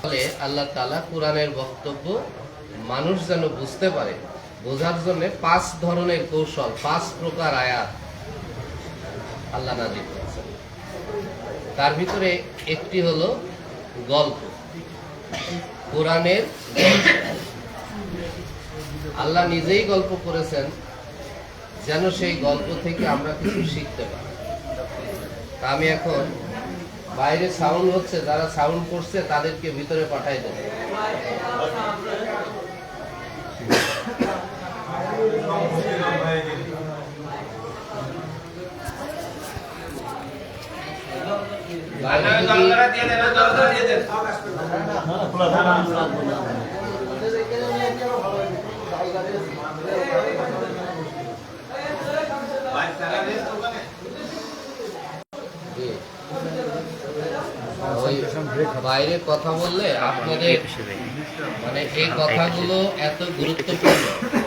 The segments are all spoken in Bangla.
ফলে আল্লাহ তাআলা কোরআনের বক্তব্য মানুষ যেন বুঝতে পারে, বোঝার জন্য 5 ধরনের কৌশল, 5 প্রকার আয়াত আল্লাহ নাযিল করেছেন। তার ভিতরে একটি হলো গল্প, কোরআনের গল্প। আল্লাহ নিজেই গল্প করেছেন যেন সেই গল্প থেকে আমরা কিছু শিখতে পারি। তা আমি এখন বাইরে সাউন্ড হচ্ছে, যারা সাউন্ড করছে তাদেরকে ভিতরে পাঠাই দেব। বাইরে কথা বললে আপনাদের মানে এই কথাগুলো এত গুরুত্বপূর্ণ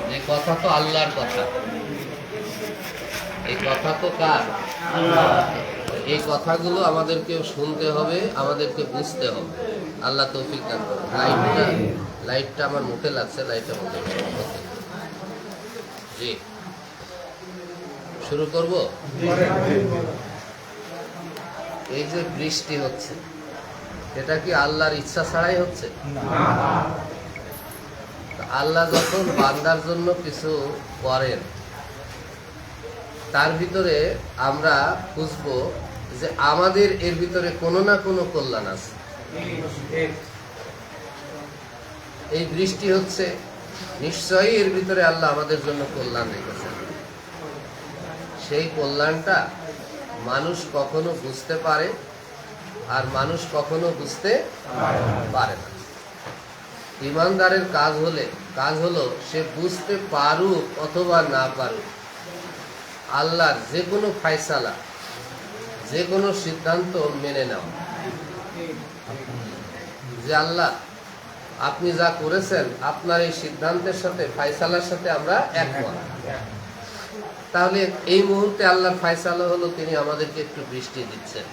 যে কথা তো আল্লাহর কথা, এই কথা তো কার? এই কথাগুলো আমাদেরকে শুনতে হবে, আমাদেরকে বুঝতে হবে। আল্লাহ তৌফিক দান করুন। লাইটটা আমার মুখে লাগছে, লাইটটা মুখে। জি, শুরু করব। এই যে বৃষ্টি হচ্ছে, এটা কি আল্লাহর ইচ্ছা ছাড়াই হচ্ছে? আল্লাহ যখন বান্দার জন্য কিছু করেন, তার ভিতরে আমরা বুঝবো যে আমাদের এর ভিতরে কোনো না কোনো কল্যাণ আছে। এই বৃষ্টি হচ্ছে, নিশ্চয়ই এর ভিতরে আল্লাহ আমাদের জন্য কল্যাণ রেখেছেন। সেই কল্যাণটা মানুষ কখনো বুঝতে পারে আর মানুষ কখনো বুঝতে পারে না। ঈমানদারের কাজ হলো সে বুঝতে পারুক অথবা না পারুক, আল্লাহর যে কোনো ফায়সালা, যে কোনো সিদ্ধান্ত মেনে নাও। যে আল্লাহ আপনি যা করেছেন, আপনার এই সিদ্ধান্তের সাথে, ফায়সালার সাথে আমরা একমত। তাহলে এই মুহূর্তে আল্লাহর ফায়সালা হলো তিনি আমাদেরকে একটু বৃষ্টি দিচ্ছেন।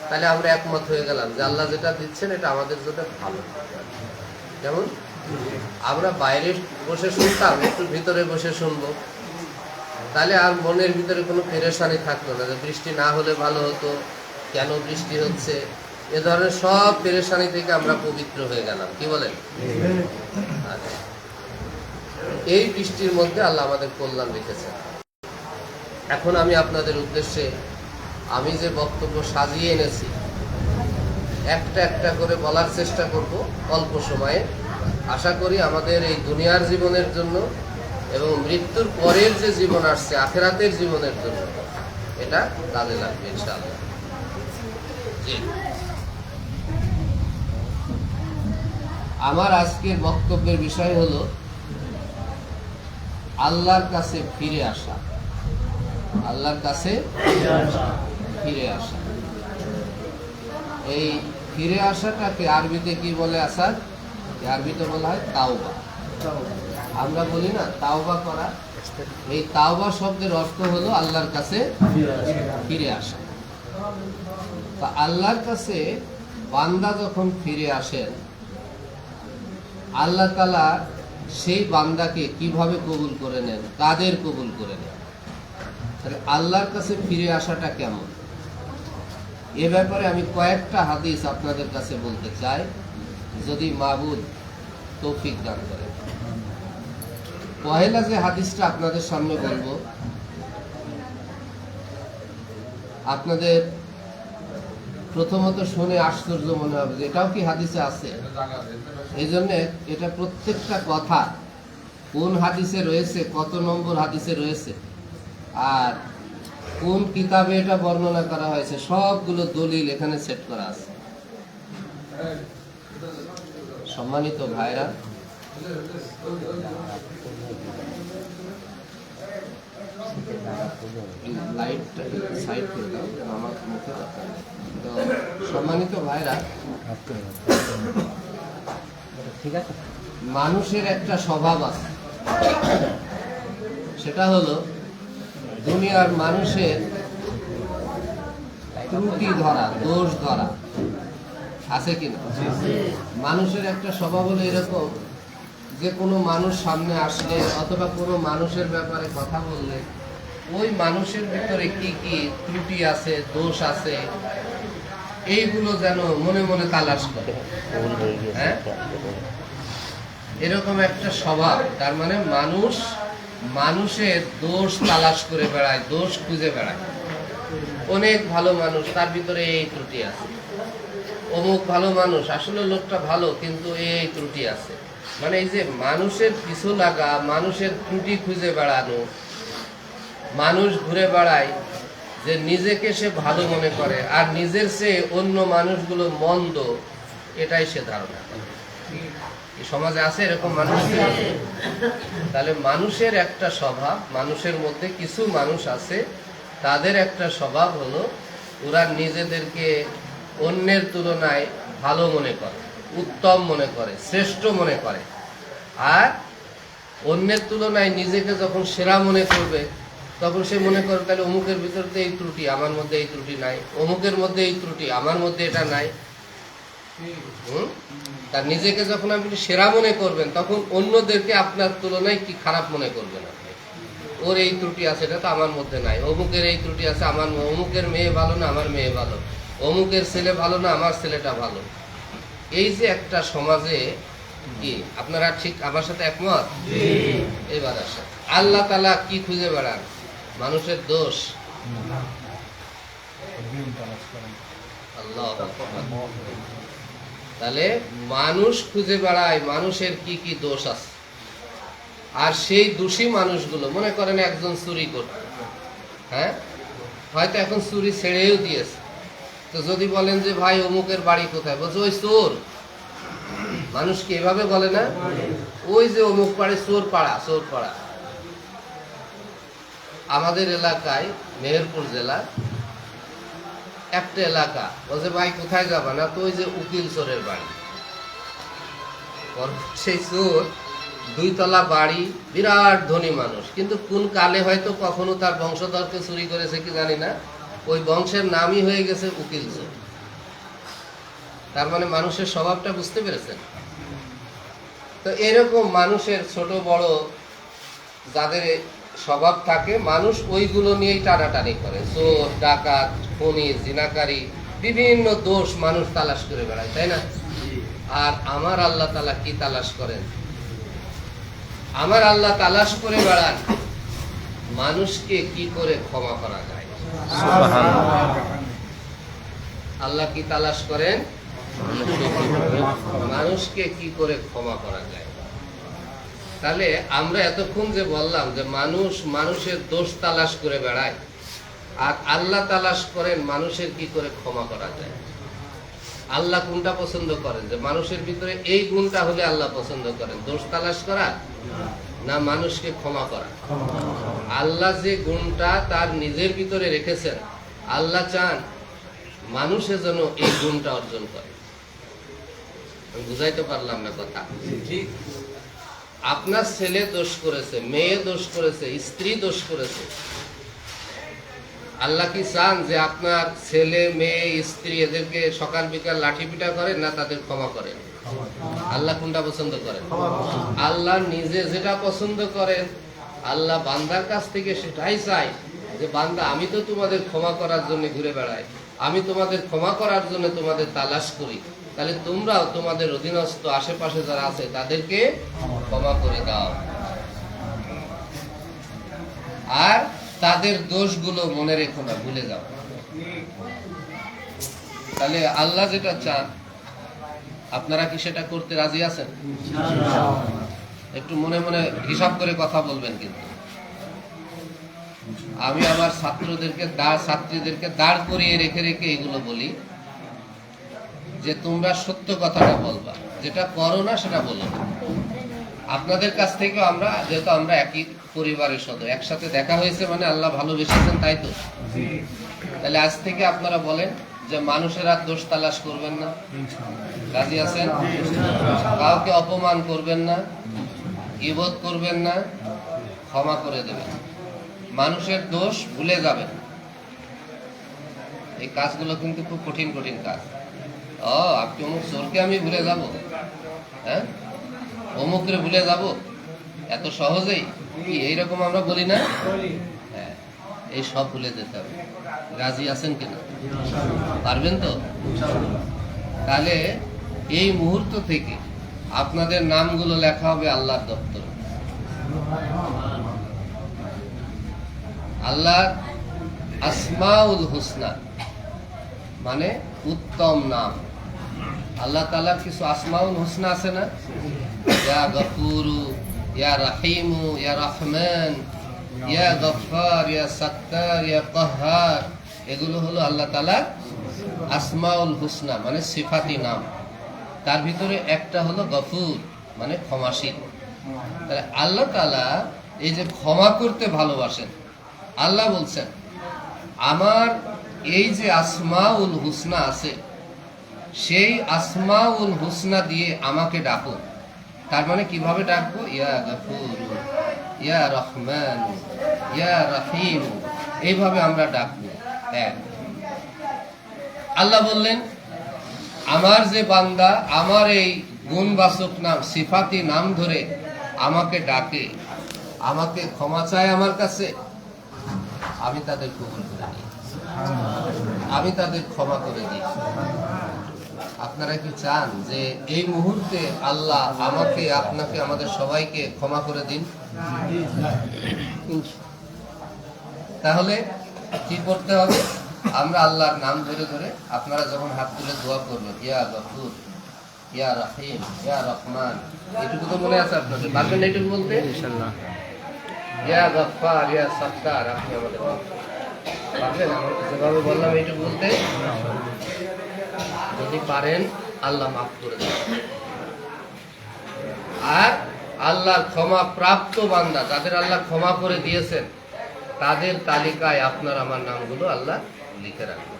তাহলে আমরা একমত হয়ে গেলাম যে আল্লাহ যেটা দিচ্ছেন এটা আমাদের জন্য ভালো। যেমন আমরা বাইরে বসে শুনতাম, একটু ভিতরে বসে শুনবো, তাহলে আর মনের ভিতরে কোনো পেরেশানি থাকতো না যে বৃষ্টি না হলে ভালো হতো, কেন বৃষ্টি হচ্ছে, এ ধরনের সব পেরেশানি থেকে আমরা পবিত্র হয়ে গেলাম। কি বলেন? আচ্ছা, এই বৃষ্টির মধ্যে আল্লাহ আমাদের কল্যাণ রেখেছেন। এখন আমি আপনাদের উদ্দেশ্যে আমি যে বক্তব্য সাজিয়ে এনেছি, একটা একটা করে বলার চেষ্টা করব অল্প সময়ে। আশা করি আমাদের এই দুনিয়ার জীবনের জন্য এবং মৃত্যুর পরের যে জীবন আসছে, আখিরাতের জীবনের জন্য এটা কাজে লাগবে ইনশাআল্লাহ। জি, আমার আজকের বক্তব্যের বিষয় হলো আল্লাহর কাছে ফিরে আসা। আল্লাহর কাছে ফিরে আসা। এই ফিরে আসাটাকে আরবিতে কি বলে? আসার আরবিতে বলা হয় তাওবা। আমরা বলি না তাওবা করা। এই তাওবা শব্দের অর্থ হলো আল্লাহর কাছে ফিরে আসা। তা আল্লাহর কাছে বান্দা যখন ফিরে আসেন, আল্লাহ তাআলা সেই বান্দাকে কিভাবে কবুল করে নেন, কাদের কবুল করে নেন, তাহলে আল্লাহর কাছে ফিরে আসাটা কেমন, এ ব্যাপারে আমি কয়েকটা হাদিস আপনাদের কাছে বলতে চাই, যদি মাবুদ তৌফিক দান করে। পহেলা যে হাদিসটা আপনাদের সামনে বলবো, আপনাদের প্রথমত শুনে আশ্চর্য মনে হবে যে এটাও কি হাদিসে আছে। এই জন্য এটা প্রত্যেকটা কথা কোন হাদিসে রয়েছে, কত নম্বর হাদিসে রয়েছে, আর কোন কিতাবে এটা বর্ণনা করা হয়েছে, সবগুলো দলিল এখানে সেট করা আছে। সম্মানিত ভাইরা, লাইটটা সাইড করে দাও, আমার মুখে দরকার। তো সম্মানিত ভাইরা, ঠিক আছে, মানুষের একটা স্বভাব আছে, সেটা হলো দুনিয়ার মানুষের ত্রুটি ধরা, দোষ ধরা, আছে কিনা? মানুষের একটা স্বভাব হলো এরকম, যে কোনো মানুষ সামনে আসলে অথবা কোনো মানুষের ব্যাপারে কথা বললে ওই মানুষের ভিতরে কি কি ত্রুটি আছে, দোষ আছে, এইগুলো যেন মনে মনে তালাশ করে। হ্যাঁ, এরকম একটা স্বভাব। তার মানে মানুষ মানুষের দোষ তালাশ করে বেড়ায়, দোষ খুঁজে বেড়ায়। অনেক ভালো মানুষ, তার ভিতরে এই ত্রুটি আছে। অমুক ভালো মানুষ, আসলে লোকটা ভালো কিন্তু এই ত্রুটি আছে। মানে এই যে মানুষের পিছু লাগা, মানুষের ত্রুটি খুঁজে বেড়ানো, মানুষ ঘুরে বেড়ায় যে নিজেকে সে ভালো মনে করে আর নিজের চেয়ে অন্য মানুষগুলো মন্দ, এটাই সে ধারণা করে। এই সমাজে আছে এরকম মানুষ? তাহলে মানুষের একটা স্বভাব, মানুষের মধ্যে কিছু মানুষ আছে তাদের একটা স্বভাব হলো ওরা নিজেদেরকে অন্যের তুলনায় ভালো মনে করে, উত্তম মনে করে, শ্রেষ্ঠ মনে করে। আর অন্যের তুলনায় নিজেকে যখন সেরা মনে করবে তখন সে মনে করে তাহলে অমুকের ভিতরে তো এই ত্রুটি, আমার মধ্যে এই ত্রুটি নাই, অমুকের মধ্যে এই ত্রুটি, আমার মধ্যে এটা নাই। তার নিজেকে যখন আপনি সেরা মনে করবেন তখন অন্যদেরকে আপনার তুলনায় কি খারাপ মনে করবেন আপনি। ওর এই ত্রুটি আছে, এটা তো আমার মধ্যে নাই, অমুকের এই ত্রুটি আছে, আমার, অমুকের মেয়ে ভালো না আমার মেয়ে ভালো, অমুকের ছেলে ভালো না আমার ছেলেটা ভালো। এই যে একটা সমাজে, কি আপনারা ঠিক আমার সাথে একমত? এবার আসে আল্লাহ তাআলা কি খুঁজে বেড়ান? মানুষের দোষ। আল্লাহ, তাহলে মানুষ খুঁজে বেড়ায় মানুষের কি কি দোষ আছে। আর সেই দোষী মানুষগুলো, মনে করেন একজন চুরি করত, হ্যাঁ, হয়তো এখন চুরি ছেড়েও দিয়েছে, তো যদি বলেন যে ভাই অমুকের বাড়ি কোথায়, বলছে ওই চোর। মানুষ কি এভাবে বলে না? ওই যে অমুক পাড়ে চোর পাড়া, চোর পাড়া। আমাদের এলাকায়, মেহেরপুর জেলা একটা এলাকা, বলছে ভাই কোথায় যাবা, না তো ওই যে উকিল চোরের বাড়ি। সেই চোর 2 তলা বাড়ি, বিরাট ধনী মানুষ, কিন্তু কোন কালে হয়তো কখনো তার বংশধরকে চুরি করেছে কি জানি না, ওই বংশের নামই হয়ে গেছে উকিল চোর। তার মানে মানুষের স্বভাবটা বুঝতে পেরেছেন? তো এরকম মানুষের ছোট বড় যাদের স্বভাব থাকে, মানুষ ওইগুলো নিয়েই টানাটানি করে। চোর, ডাকাত, খুনি, জিনাকারী, বিভিন্ন দোষ মানুষ তালাশ করে বেড়ায়, তাই না? আর আমার আল্লাহ তাআলা কি তালাশ করেন? আমার আল্লাহ তালাশ করে বেড়ান মানুষকে কি করে ক্ষমা করা যায়। আল্লাহ কি তালাশ করেন? মানুষকে কি করে ক্ষমা করা যায়। তাহলে আমরা এতক্ষণ যে বললাম যে মানুষ মানুষের দোষ তালাশ করে বেড়ায়, আর আল্লাহ তালাশ করেন মানুষের কি করে ক্ষমা করা যায়। আল্লাহ কোনটা পছন্দ করেন? যে মানুষের ভিতরে এই গুণটা হলে আল্লাহ পছন্দ করেন, দোষ তালাশ করা না মানুষকে ক্ষমা করা। আল্লাহ যে গুণটা তার নিজের ভিতরে রেখেছেন, আল্লাহ চান মানুষের জন্য এই গুণটা অর্জন করে। আমি বুঝাইতে পারলাম না কথা? আপনার ছেলে দোষ করেছে, মেয়ে দোষ করেছে, স্ত্রী দোষ করেছে, আল্লাহ কি চান যে আপনার ছেলে, মেয়ে, স্ত্রী এদেরকে সকাল বিকাল লাঠি পিটা করেন, না তাদের ক্ষমা করেন? আল্লাহ কোনটা পছন্দ করেন? আল্লাহ নিজে যেটা পছন্দ করেন, আল্লাহ বান্দার কাছ থেকে সেটাই চাই যে বান্দা আমি তো তোমাদের ক্ষমা করার জন্য ঘুরে বেড়াই, আমি তোমাদের ক্ষমা করার জন্য তোমাদের তালাশ করি, তাহলে তোমরাও তোমাদের অধীনস্থ আশেপাশে যারা আছে তাদেরকে ক্ষমা করে দাও, আর তাদের দোষগুলো মনে রেখো না, ভুলে যাও। তাহলে আল্লাহ যেটা চান, আপনারা কি সেটা করতে রাজি আছেন? একটু মনে মনে হিসাব করে কথা বলবেন। কিন্তু আমি আমার ছাত্রীদেরকে দাঁড় করিয়ে রেখে রেখে এগুলো বলি যে তোমরা সত্য কথাটা বলবা, যেটা করো না সেটা বলো না। আপনাদের কাছ থেকে আমরা, যেহেতু আমরা একই পরিবারের সদস্য, একসাথে দেখা হয়েছে মানে আল্লাহ ভালোবেসেছেন, তাই তো? তাহলে আজ থেকে আপনারা বলেন যে মানুষের আর দোষ তালাশ করবেন না। রাজি আছেন? কাউকে অপমান করবেন না, গীবত করবেন না, ক্ষমা করে দেবেন, মানুষের দোষ ভুলে যাবেন। এই কাজগুলো কিন্তু খুব কঠিন কঠিন কাজ। ও আপনি অমুক চোরকে আমি ভুলে যাব, হ্যাঁ অমুকরে ভুলে যাব এত সহজেই কি এইরকম আমরা বলি না? হ্যাঁ, এই সব ভুলে যেতে হবে। রাজি আছেন কিনা? পারবেন তো? তাহলে এই মুহূর্ত থেকে আপনাদের নামগুলো লেখা হবে আল্লাহর দপ্তরে। আল্লাহ আসমাউল হুসনা মানে উত্তম নাম। আল্লাহ তাআলার কিছু আসমাউল হুসনা আছে না? ইয়া গফুরু, ইয়া রাহিমু, ইয়া রহমান, ইয়া গফফার, ইয়া সাত্তার, ইয়া কাহ্হার, এগুলো হলো আল্লাহ তাআলার আসমাউল হুসনা মানে সিফাতি নাম। তার ভিতরে একটা হলো গফুর মানে ক্ষমাশীল। তাহলে আল্লাহ তাআলা এই যে ক্ষমা করতে ভালোবাসেন, আল্লাহ বলছেন আমার এই যে আসমাউল হুসনা আছে সেই আসমাউল হুসনা দিয়ে আমাকে ডাকো। তার মানে কিভাবে ডাকবো? ইয়া গফুর, ইয়া রহমান, ইয়া রহিম, এইভাবে আমরা ডাকবো। এক আল্লাহ বললেন আমার যে বান্দা আমার এই গুণবাচক নাম সিফাতি নাম ধরে আমাকে ডাকে, আমাকে ক্ষমা চায় আমার কাছে, আমি তাদের কবুল করে নিই, আমি তাদের ক্ষমা করে দিই। আপনারা কি চান যে এই মুহূর্তে আল্লাহ আমাকে আপনাকে আমাদের সবাইকে ক্ষমা করে দিন? তাহলে কি করতে হবে? আমরা আল্লাহর নাম ধরে ধরে আপনারা যখন হাত তুলে দোয়া করবেন ইয়া গফুর, ইয়া রহিম, ইয়া রহমান, এটুকু তো মনে আছে আপনাদের? পারবেন এটুকু বলতে? ইনশাআল্লাহ। ইয়া গফফার, ইয়া সাত্তার, আপনি আমাদের পারবেন? আমরা যেভাবে বললাম এইটুকু বলতে? যদি পারেন আল্লাহ মাফ করে দেবেন। আর আল্লাহর ক্ষমা প্রাপ্ত বান্দা যাদের আল্লাহ ক্ষমা করে দিয়েছেন তাদের তালিকায় আপনার আমার নামগুলো আল্লাহ লিখে রাখবেন।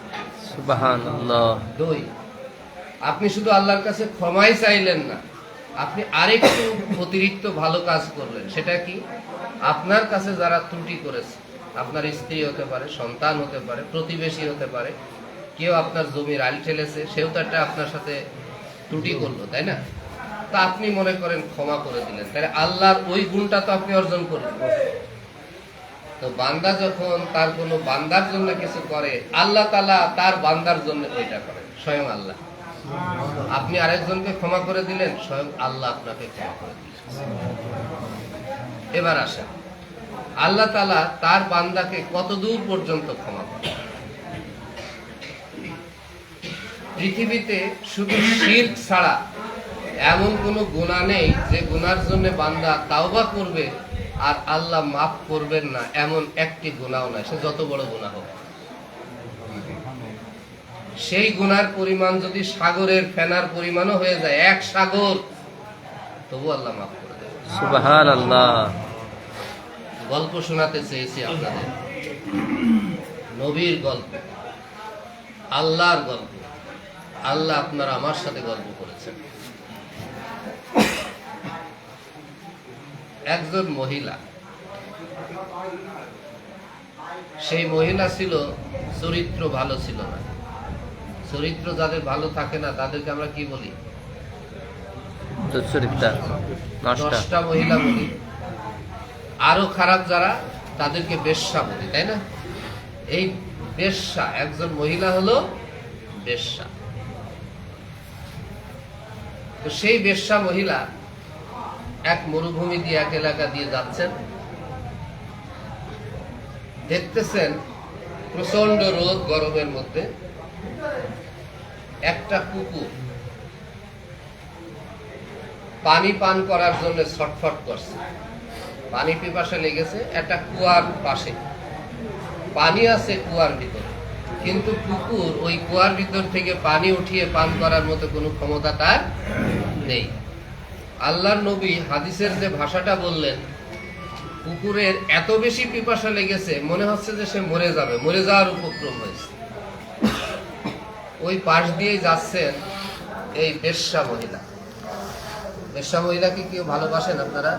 সুবহানাল্লাহ। দুই, আপনি শুধু আল্লাহর কাছে ক্ষমাই চাইলেন না, আপনি আরেকটু অতিরিক্ত ভালো কাজ করলেন। সেটা কি? আপনার কাছে যারা ত্রুটি করেছে, আপনার স্ত্রী হতে পারে, সন্তান হতে পারে, প্রতিবেশী হতে পারে, কেউ আপনার জমির আইল ঠেলেছে, সেও তো একটা আপনার সাথে ত্রুটি করলো, তাই না? তা আপনি মনে করেন ক্ষমা করে দিলেন, তাহলে আল্লাহর ওই গুণটা তো আপনি অর্জন করলেন। তো বান্দা যখন তার কোনো বান্দার জন্য কিছু করে, আল্লাহ তাআলা তার বান্দার জন্য ওইটা করেন, স্বয়ং আল্লাহ। আপনি আরেকজনকে ক্ষমা করে দিলেন, স্বয়ং আল্লাহ আপনাকে ক্ষমা করে দিলেন। এবার আসেন আল্লাহ তাআলা তার বান্দাকে কত দূর পর্যন্ত ক্ষমা করেন? পৃথিবীতে শুধু শিরক ছাড়া এমন কোনো গুনাহ নেই যে গুনার জন্য বান্দা তাওবা করবে আর আল্লাহ মাফ করবেন না, এমন একটি গুনাহ নাই, সে যত বড় গুনাহ হোক। সেই গুনার পরিমাণ যদি সাগরের ফেনার পরিমাণও হয়ে যায়, এক সাগর, তবু আল্লাহ মাফ করে দেয়। সুবহানাল্লাহ। গল্প শোনাতে চেয়েছি আপনাদের, নবীর গল্প, আল্লাহর গল্প। আল্লাহ আপনার আমার সাথে গল্প করেছেন। একজন মহিলা, সেই মহিলা ছিল চরিত্র ভালো ছিল না। চরিত্র যাদের ভালো থাকে না তাদেরকে আমরা কি বলি? নষ্টা মহিলা বলি। আরো খারাপ যারা তাদেরকে বেশ্যা বলি, তাই না? এই বেশ্যা, একজন মহিলা হলো বেশ্যা। তো সেই বেশ্যা মহিলা এক মরুভূমি দিয়ে এক এলাকা দিয়ে যাচ্ছেন, দেখতেছেন প্রচন্ড রোদ, গরমের মধ্যে একটা কুকুর পানি পান করার জন্য ছটফট করছে। পানি পিপাসা লেগেছে, একটা কুয়ার পাশে পানি আছে কুয়ার ভিতরে, কিন্তু কুকুর ওই কুয়ার ভিতর থেকে পানি উঠিয়ে পান করার মতো কোনো ক্ষমতা তার নেই। আল্লাহর নবী হাদিসের যে ভাষাটা বললেন, কুকুরের এত বেশি পিপাসা লেগেছে মনে হচ্ছে যে সে মরে যাবে, মরে যাওয়ার উপক্রম হয়েছে। ওই পাশ দিয়ে যাচ্ছেন এই বেশ্যা মহিলা। বেশ্যা মহিলাকে কেউ ভালোবাসেন আপনারা?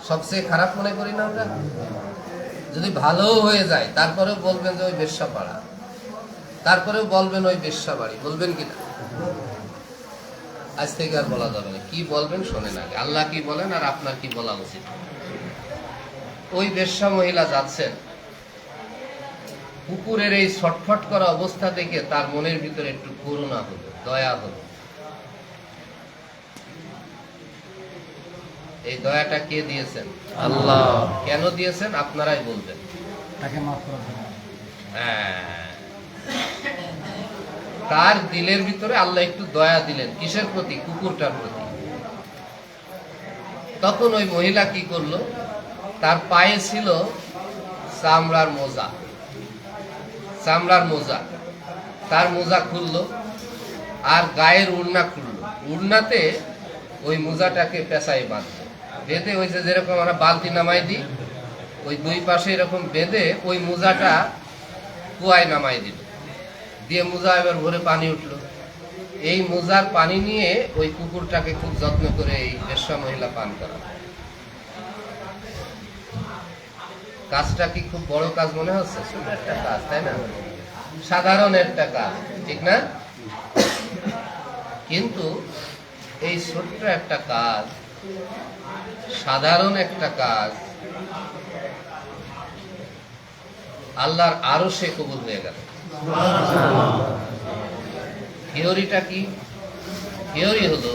সবচেয়ে খারাপ মনে করি না আমরা? যদি ভালো হয়ে যায় তারপরেও বলবেন যে ওই বেশ্যা পাড়া। তারপরেও বলবেন ওই বেশ্যা বাড়ি, বলবেন কিনা? আজ থেকে আর বলা যাবে না। কি বলবেন শোনেন আগে, আল্লাহ কি বলেন আর আপনার কি বলা উচিত। ওই বেশ্যা মহিলা যাচ্ছেন, কুকুরের এই ছটফট করা অবস্থা দেখে তার মনের ভিতরে একটু করুণা হলো, দয়া হলো। এই দয়াটা কে দিয়েছেন? আল্লাহ। কেন দিয়েছেন আপনারাই বলবেন। তাকে মাফ করার জন্য। তার দিলের ভিতরে আল্লাহ একটু দয়া দিলেন, কিসের প্রতি? কুকুরটার প্রতি। তখন ওই মহিলা কি করলো, তার পায়ে ছিল চামড়ার মোজা, চামড়ার মোজা, তার মোজা খুললো আর গায়ের উড়না খুললো, উড়নাতে ওই মোজাটাকে পেঁচাই বাঁধলো, বেঁধে ওই যে যেরকম আমরা বালতি নামাই দিই, ওই দুই পাশে এরকম বেঁধে ওই মোজাটা কুয়ায় নামাই দিল, দিয়ে মোজা এবার ভরে পানি উঠলো। এই মোজার পানি নিয়ে ওই কুকুরটাকে খুব যত্ন করে এই বেশ্যা মহিলা পান করা। কাজটা কি খুব বড় কাজ মনে হচ্ছে? ছোট একটা কাজ, তাই না? সাধারণ একটা কাজ, ঠিক না? কিন্তু এই ছোট্ট একটা কাজ, সাধারণ একটা কাজ, আল্লাহর আরশে কবুল হয়ে গেল। থিওরিটা কি? থিওরি হলো,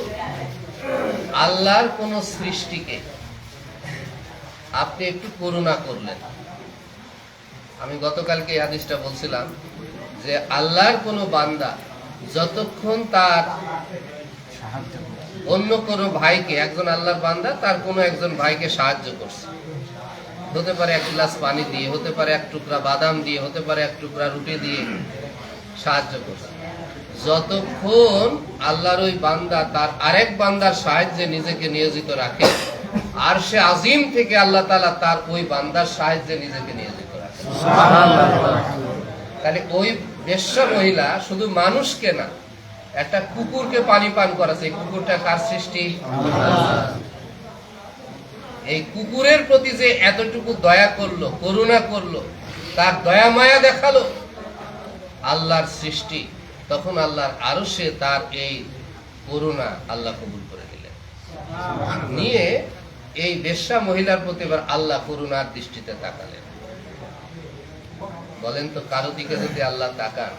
আল্লাহর কোন সৃষ্টিকে আপনি একটু করুণা করলেন। আমি গতকালকে এই হাদিসটা বলছিলাম যে আল্লাহর কোন বান্দা যতক্ষণ তার অন্য কোন ভাইকে, একজন আল্লাহর বান্দা তার কোন একজন ভাইকে সাহায্য করছে, হতে পারে এক গ্লাস পানি দিয়ে, হতে পারে এক টুকরা বাদাম দিয়ে, হতে পারে এক টুকরা রুটি দিয়ে সাহায্য করছে, যতক্ষণ আল্লাহর ওই বান্দা তার আরেক বান্দার সাহায্যে নিজেকে নিয়োজিত রাখে, আর সে আজিম থেকে আল্লাহ তাআলা তার ওই বান্দার সাহায্যে নিজেকে নিয়োজিত রাখে। তাহলে ওই বেশ্যা মহিলা শুধু মানুষকে না, একটা কুকুরকে পানি পান করাছে। এই কুকুরটা কার সৃষ্টি? এই কুকুরের প্রতি যে এতটুকু দয়া করলো, করুণা করলো, তার দয়া মায়া দেখালো, আল্লাহর সৃষ্টি, তখন আল্লাহর আরশে তার এই করুণা আল্লাহ কবুল করে নিলেন। নিয়ে এই বেশ্যা মহিলার প্রতি এবার আল্লাহ করুণার দৃষ্টিতে তাকালেন। বলেন তো, কারো দিকে যদি আল্লাহ তাকান,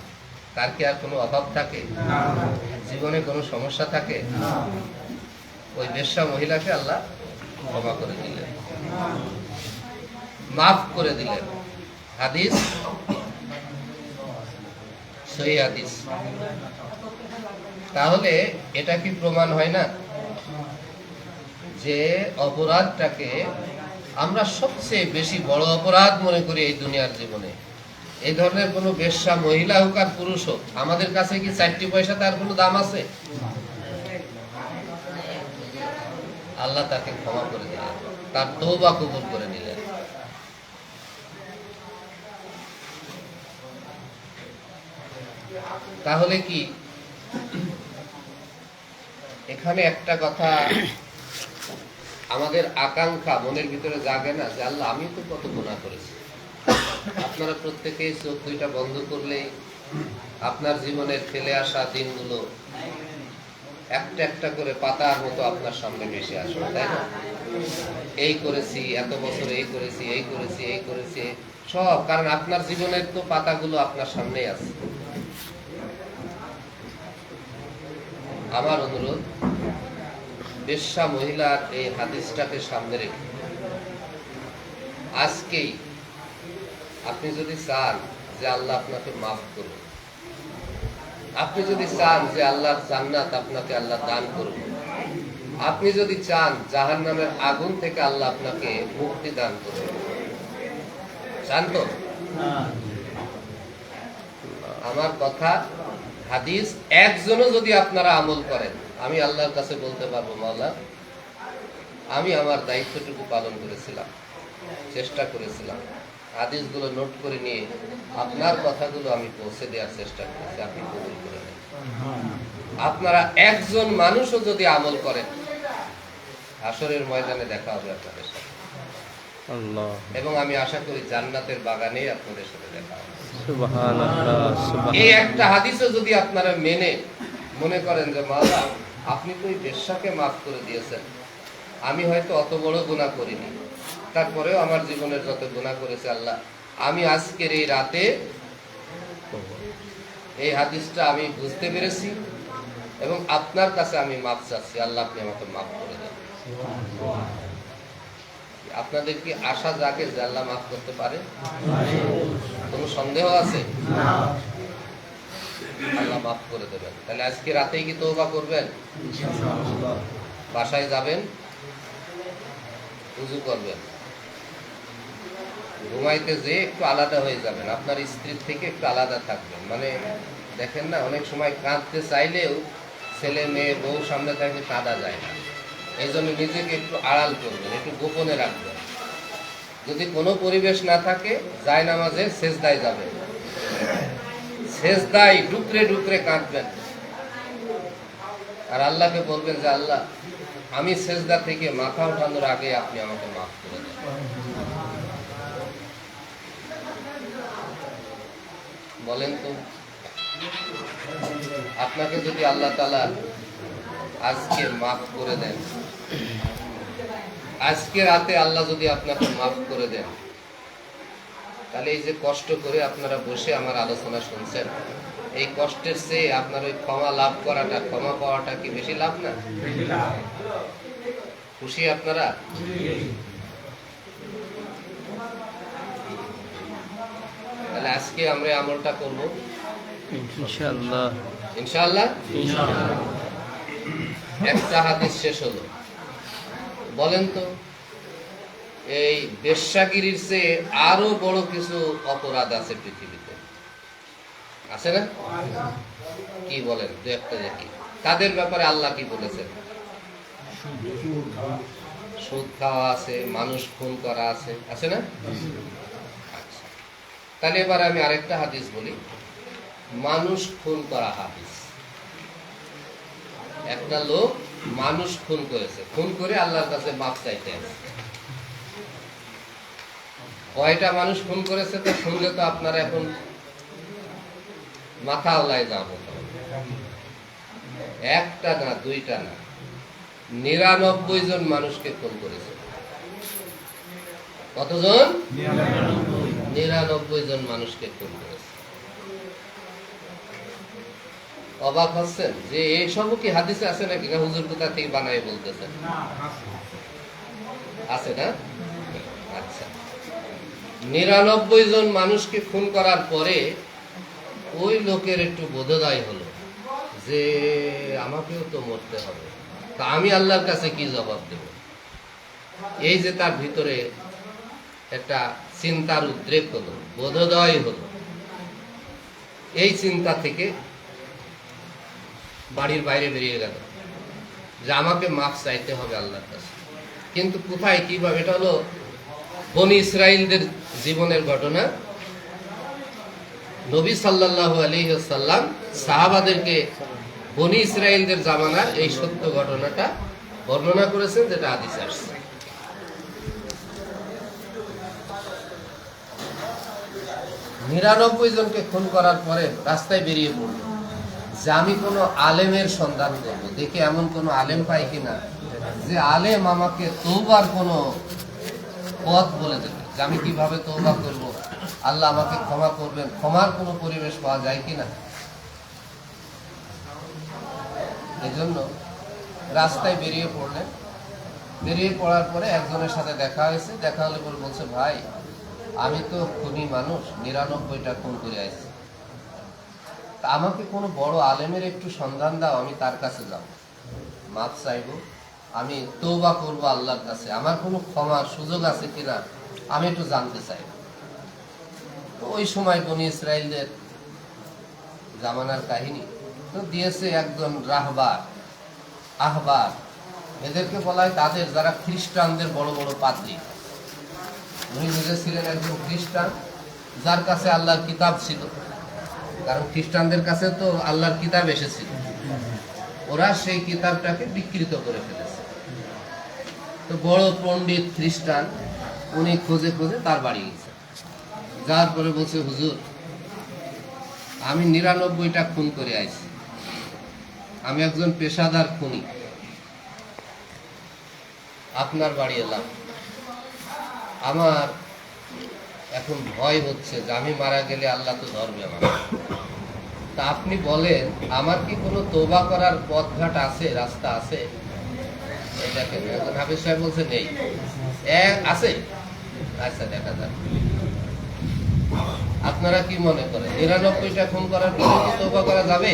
তার কি আর কোনো অভাব থাকে? জীবনে কোনো সমস্যা থাকে? ওই বেশ্যা মহিলাকে আল্লাহ ক্ষমা করে দিলেন, মাফ করে দিলেন। হাদিস, সহিহ হাদিস। তাহলে এটা কি প্রমাণ হয় না যে অপরাধটাকে আমরা সবচেয়ে বেশি বড় অপরাধ মনে করি এই দুনিয়ার জীবনে? এই ধরনের কোনো বেশ্যা মহিলা হোক আর পুরুষ হোক, আমাদের কাছে কি 4টি পয়সা তার কোনো দাম আছে? আল্লাহ তাকে ক্ষমা করে দিলেন, তার তওবা কবুল করে নিলেন। তাহলে কি এখানে একটা কথা আমাদের আকাঙ্ক্ষা মনের ভিতরে জাগে না যে আল্লাহ, আমি তো কত গুনাহ করেছি। আপনারা প্রত্যেকেই চোখ দুইটা বন্ধ করলেই আপনার জীবনের ফেলে আসা দিনগুলো একটা একটা করে পাতার মতো আপনার সামনে ভেসে আসবে, তাই না? এই করেছি, এত বছর এই করেছি, এই করেছি, এই করেছি, সব। কারণ আপনার জীবনের তো পাতাগুলো আপনার সামনেই আছে। আমার অনুরোধ, বেশ্যা মহিলার এই হাদিসটাকে সামনে রেখে আজকেই আপনি যদি চান যে আল্লাহ আপনাকে মাফ করুন, আপনি যদি চান যে আল্লাহর জান্নাত আপনাকে আল্লাহ দান করুন, আপনি যদি চান জাহান্নামের আগুন থেকে আল্লাহ আপনাকে মুক্তি দান করুন, চান তো? আমার কথা, হাদিস একজনও যদি আপনারা আমল করেন, আমি আল্লাহর কাছে বলতে পারবো, মাওলা, আমি আমার দায়িত্বটুকু পালন করেছিলাম, চেষ্টা করেছিলাম, হাদিসগুলো নোট করে নিয়ে আপনার কথাগুলো আমি পৌঁছে দেওয়ার চেষ্টা করেছি, আপনি কবুল করে নেন। আপনারা একজন মানুষও যদি আমল করেন, হাসরের ময়দানে দেখা হবে আপনাদের সাথে, এবং আমি আশা করি জান্নাতের বাগানেই আপনাদের সাথে দেখা হবে। সুবহানাল্লাহ এই একটা হাদিসও যদি আপনারা মেনে মনে করেন যে মাওলা আপনি তো এই বেশ্যাকে মাফ করে দিয়েছেন, আমি হয়তো অত বড় গুনাহ করিনি, তারপরেও আমার জীবনের যত গুনাহ করেছে আল্লাহ, আমি আজকের এই রাতে এই হাদিসটা আমি বুঝতে পেরেছি এবং আপনার কাছে আমি মাফ চাচ্ছি, আল্লাহ আপনি আমাকে মাফ করে দেন। আপনাদের কি আশা জাগে যে আল্লাহ মাফ করতে পারে? কোনো সন্দেহ আছে? আল্লাহ মাফ করে দেবেন। তাহলে আজকে রাতেই কি তওবা করবেন? বাসায় যাবেন, উযু করবেন, ঘুমাইতে যে একটু আলাদা হয়ে যাবেন, আপনার স্ত্রীর থেকে একটু আলাদা থাকবেন। মানে দেখেন না, অনেক সময় কাঁদতে চাইলেও ছেলে মেয়ে বউ সামনে থাকলে কাঁদা যায় না, এই জন্য নিজেকে একটু আড়াল করবেন, একটু গোপনে রাখবেন। যদি কোনো পরিবেশ না থাকে জায়নামাজে সেজদায় যাবেন, সেজদায় ডুকরে ডুকরে কাঁদবেন আর আল্লাহকে বলবেন যে আল্লাহ আমি সেজদা থেকে মাথা ওঠানোর আগে আপনি আমাকে মাফ করে দেন। বলেন তো, আপনাকে যদি আল্লাহ তাআলা আজকে মাফ করে দেন, আজকে রাতে আল্লাহ যদি আপনাকে মাফ করে দেন, তাহলে এই যে কষ্ট করে আপনারা বসে আমার আলোচনা শুনছেন, এই কষ্টের চেয়ে আপনার ওই ক্ষমা লাভ করাটা, ক্ষমা পাওয়াটা কি বেশি লাভ না? খুশি আপনারা? তাহলে আজকে আমরা এই আমলটা করব ইনশাআল্লাহ। ইনশাআল্লাহ। একটা হাদিস শেষ হলো। বলেন তো, এই বেশ্যাগিরির চেয়ে আরো বড় কিছু অপরাধ আছে পৃথিবীতে, আছে না? কি বলেন, দু একটা দেখি। তাদের ব্যাপারে আল্লাহ কি বলেছেন? সুদ খাওয়া আছে, মানুষ খুন করা আছে, আছে না? আচ্ছা, তাহলে এবার আমি আরেকটা হাদিস বলি, মানুষ খুন করা হাদিস। একটা লোক মানুষ খুন করেছে, খুন করে আল্লাহর কাছে মাপ চাইতে আছে। কয়টা মানুষ খুন করেছে তো শুনলে তো আপনারা এখন মাথা ওলাই যাব। একটা না, দুইটা না, 99 জন মানুষকে খুন করেছে। কতজন? 99 জন মানুষকে খুন করেছে। অবাক হচ্ছেন যে এইসবও কি হাদিসে আছে নাকি, না হুজুর কোথা থেকে বানাই বলতেছেন? আছে না? আচ্ছা, 99 জন মানুষকে খুন করার পরে ওই লোকের একটু বোধোদয় হলো যে আমাকেও তো মরতে হবে, তা আমি আল্লাহর কাছে কি জবাব দেব? এই যে তার ভিতরে একটা চিন্তার উদ্রেক হলো, বোধোদয় হলো, এই চিন্তা থেকে বাড়ির বাইরে বেরিয়ে গেল যে আমাকে মাফ চাইতে হবে আল্লাহর কাছে। কিন্তু কোথায়, কিভাবে? এটা হলো বনি ইসরাইলদের জীবনের ঘটনা। নবী সাল্লাল্লাহু আলাইহি ওয়াসাল্লাম সাহাবাদেরকে বনি ইসরাইলদের জামানার এই সত্য ঘটনাটা বর্ণনা করেছেন, যেটা হাদিসে আসছে। 99 জনকে খুন করার পরে রাস্তায় বেরিয়ে পড়ল যে আমি কোনো আলেমের সন্ধান করব, দেখি এমন কোনো আলেম পাই কিনা যে আলেম আমাকে তওবার কোনো পথ বলে দেবে, যে আমি কিভাবে তওবা করব, আল্লাহ আমাকে ক্ষমা করবেন, ক্ষমার কোনো পরিবেশ পাওয়া যায় কিনা। এই জন্য রাস্তায় বেরিয়ে পড়লেন। বেরিয়ে পড়ার পরে একজনের সাথে দেখা হয়েছে। দেখা হলে পরে বলছে, ভাই আমি তো খুনি মানুষ, 99টা খুন করে আসছি, তা আমাকে কোনো বড় আলেমের একটু সন্ধান দাও, আমি তার কাছে যাব, মাপ চাইব, আমি তওবা করব আল্লাহর কাছে, আমার কোনো ক্ষমার সুযোগ আছে কিনা আমি একটু জানতে চাই। তো ওই সময় বনি ইসরাইলদের জামানার কাহিনী তো দিয়েছে একজন রাহবার, আহবার, এদেরকে বলা হয় তাদের যারা খ্রিস্টানদের বড় বড় পাদ্রী। উনি নিজে ছিলেন একজন খ্রিস্টান, যার কাছে আল্লাহর কিতাব ছিল, কারণ খ্রিস্টানদের কাছে তো আল্লাহর কিতাব এসেছিল, ওরা সেই কিতাবটাকে বিকৃত করে ফেলেছে। তো বড় পণ্ডিত খ্রিস্টান, উনি খোঁজে খোঁজে তার বাড়ি গেছে। যাওয়ার পরে বলছে, হুজুর আমি 99টা খুন করে আইছি, আমি একজন পেশাদার খুনি। আপনার বাড়ি এলাম, আমার এখন ভয় হচ্ছে যে আমি মারা গেলে আল্লাহ তো ধরবে আমার। তা আপনি বলেন আমার কি কোনো তওবা করার পথঘাট আছে, রাস্তা আছে? এই দেখেন একজন হাফেজ সাহেব বলছে নেই। আছে? আচ্ছা, দেখা যাক। আপনারা কি মনে করেন 99টা খুন করার পরে কি তওবা করা যাবে?